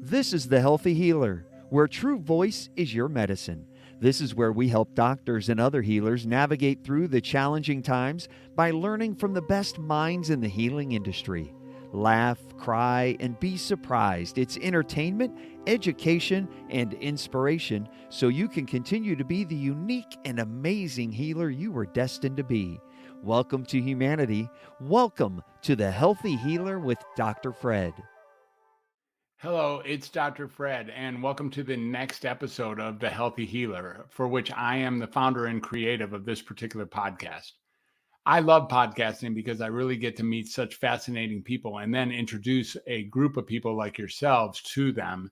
This is The Healthy Healer, where true voice is your medicine. This is where we help doctors and other healers navigate through the challenging times by learning from the best minds in the healing industry. Laugh, cry, and be surprised. It's entertainment, education, and inspiration so you can continue to be the unique and amazing healer you were destined to be. Welcome to humanity. Welcome to The Healthy Healer with Dr. Fred. Hello, it's Dr. Fred, and welcome to the next episode of The Healthy Healer, for which I am the founder and creative of this particular podcast. I love podcasting because I really get to meet such fascinating people and then introduce a group of people like yourselves to them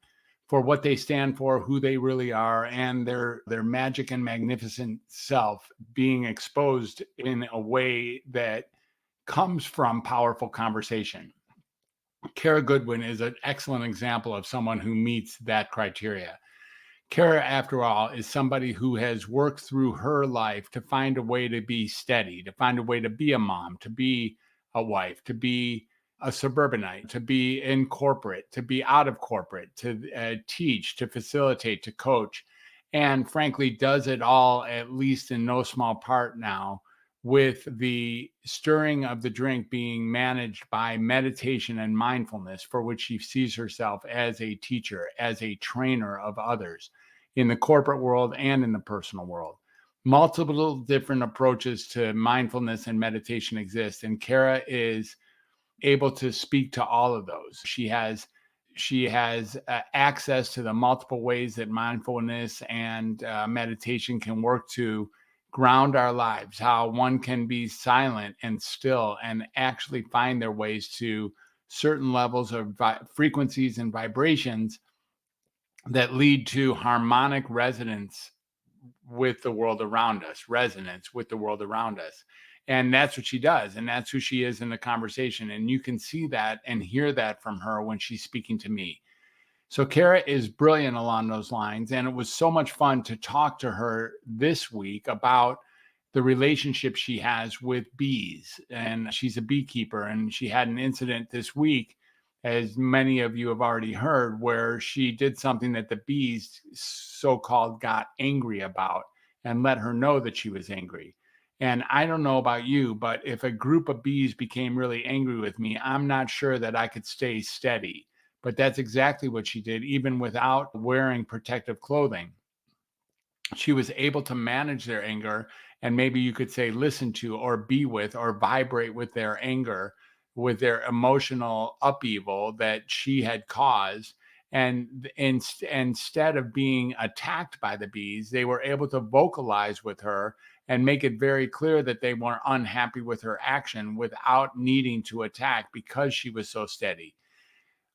for what they stand for, who they really are, and their magic and magnificent self being exposed in a way that comes from powerful conversation. Kara Goodwin is an excellent example of someone who meets that criteria. Kara, after all, is somebody who has worked through her life to find a way to be steady, to find a way to be a mom, to be a wife, to be a suburbanite, to be in corporate, to be out of corporate, to teach, to facilitate, to coach, and frankly, does it all, at least in no small part now, with the stirring of the drink being managed by meditation and mindfulness, for which she sees herself as a teacher, as a trainer of others in the corporate world and in the personal world. Multiple different approaches to mindfulness and meditation exist, and Kara is able to speak to all of those. She has access to the multiple ways that mindfulness and meditation can work to ground our lives, how one can be silent and still and actually find their ways to certain levels of frequencies and vibrations that lead to harmonic resonance with the world around us, resonance with the world around us. And that's what she does. And that's who she is in the conversation. And you can see that and hear that from her when she's speaking to me. So Kara is brilliant along those lines. And it was so much fun to talk to her this week about the relationship she has with bees. And she's a beekeeper. And she had an incident this week, as many of you have already heard, where she did something that the bees so-called got angry about and let her know that she was angry. And I don't know about you, but if a group of bees became really angry with me, I'm not sure that I could stay steady. But that's exactly what she did, even without wearing protective clothing. She was able to manage their anger, and maybe you could say listen to or be with or vibrate with their anger, with their emotional upheaval that she had caused. And instead of being attacked by the bees, they were able to vocalize with her and make it very clear that they were unhappy with her action without needing to attack, because she was so steady.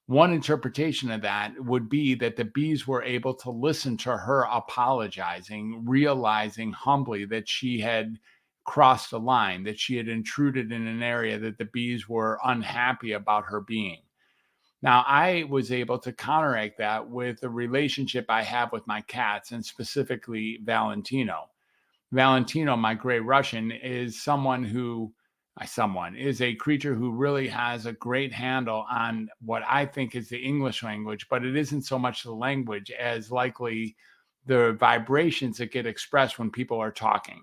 One interpretation of that would be that the bees were able to listen to her apologizing, realizing humbly that she had crossed a line, that she had intruded in an area that the bees were unhappy about her being. Now, I was able to counteract that with the relationship I have with my cats, and specifically Valentino. Valentino, my gray Russian, is someone is a creature who really has a great handle on what I think is the English language, but it isn't so much the language as likely the vibrations that get expressed when people are talking.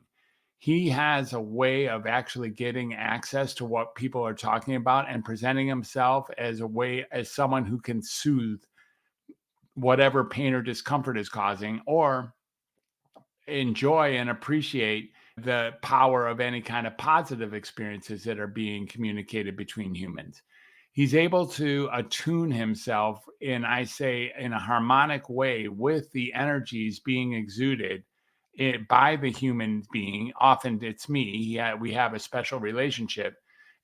He has a way of actually getting access to what people are talking about and presenting himself as someone who can soothe whatever pain or discomfort is causing, or enjoy and appreciate the power of any kind of positive experiences that are being communicated between humans. He's able to attune himself in a harmonic way with the energies being exuded by the human being. Often it's me. We have a special relationship.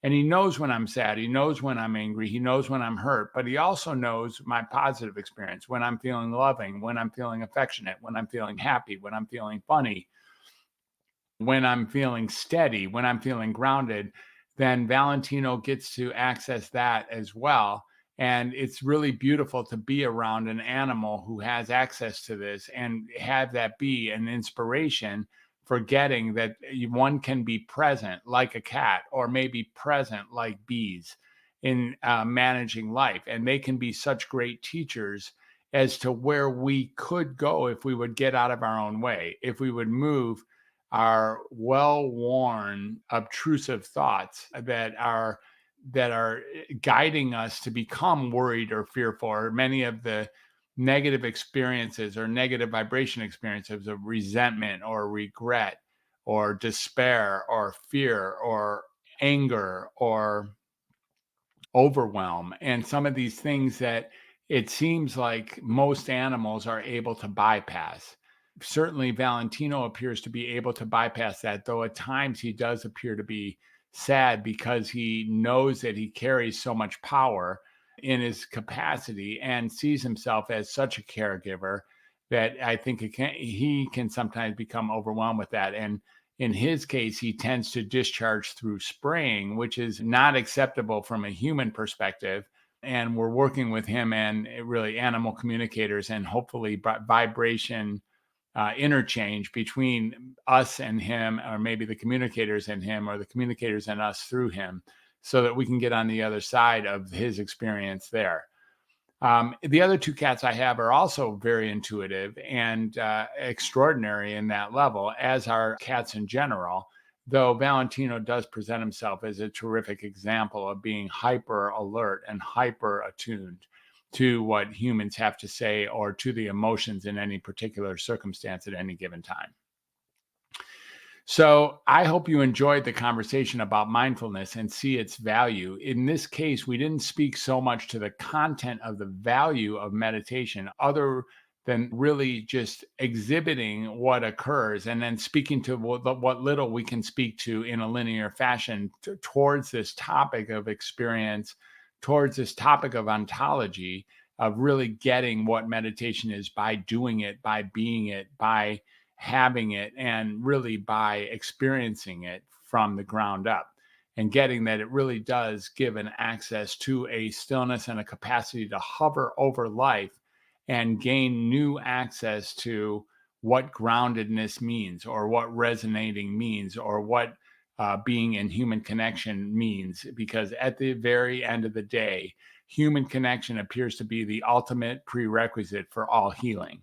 And he knows when I'm sad. He knows when I'm angry. He knows when I'm hurt. But he also knows my positive experience, when I'm feeling loving, when I'm feeling affectionate, when I'm feeling happy, when I'm feeling funny, when I'm feeling steady, when I'm feeling grounded. Then Valentino gets to access that as well. And it's really beautiful to be around an animal who has access to this and have that be an inspiration for getting that one can be present like a cat, or maybe present like bees in managing life. And they can be such great teachers as to where we could go if we would get out of our own way, if we would move our well-worn obtrusive thoughts that are guiding us to become worried or fearful, or many of the negative experiences or negative vibration experiences of resentment or regret or despair or fear or anger or overwhelm, and some of these things that it seems like most animals are able to bypass. Certainly, Valentino appears to be able to bypass that, though at times he does appear to be sad because he knows that he carries so much power in his capacity and sees himself as such a caregiver that I think he can sometimes become overwhelmed with that. And in his case, he tends to discharge through spraying, which is not acceptable from a human perspective. And we're working with him and really animal communicators and hopefully vibration interchange between us and him, or maybe the communicators and him, or the communicators and us through him, so that we can get on the other side of his experience there. The other two cats I have are also very intuitive and extraordinary in that level, as are cats in general, though Valentino does present himself as a terrific example of being hyper alert and hyper attuned to what humans have to say or to the emotions in any particular circumstance at any given time. So I hope you enjoyed the conversation about mindfulness and see its value. In this case, we didn't speak so much to the content of the value of meditation, other than really just exhibiting what occurs and then speaking to what little we can speak to in a linear fashion towards this topic of experience, towards this topic of ontology, of really getting what meditation is by doing it, by being it, by having it, and really by experiencing it from the ground up, and getting that it really does give an access to a stillness and a capacity to hover over life and gain new access to what groundedness means, or what resonating means, or what being in human connection means. Because at the very end of the day, human connection appears to be the ultimate prerequisite for all healing.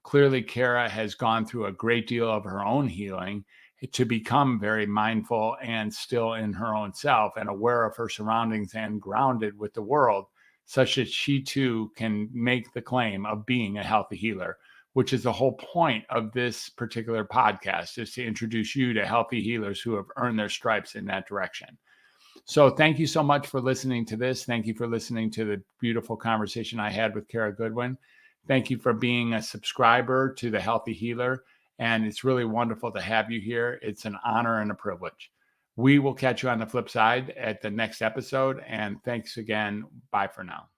Clearly, Kara has gone through a great deal of her own healing to become very mindful and still in her own self and aware of her surroundings and grounded with the world, such that she too can make the claim of being a healthy healer, which is the whole point of this particular podcast, is to introduce you to healthy healers who have earned their stripes in that direction. So thank you so much for listening to this. Thank you for listening to the beautiful conversation I had with Kara Goodwin. Thank you for being a subscriber to The Healthy Healer. And it's really wonderful to have you here. It's an honor and a privilege. We will catch you on the flip side at the next episode. And thanks again. Bye for now.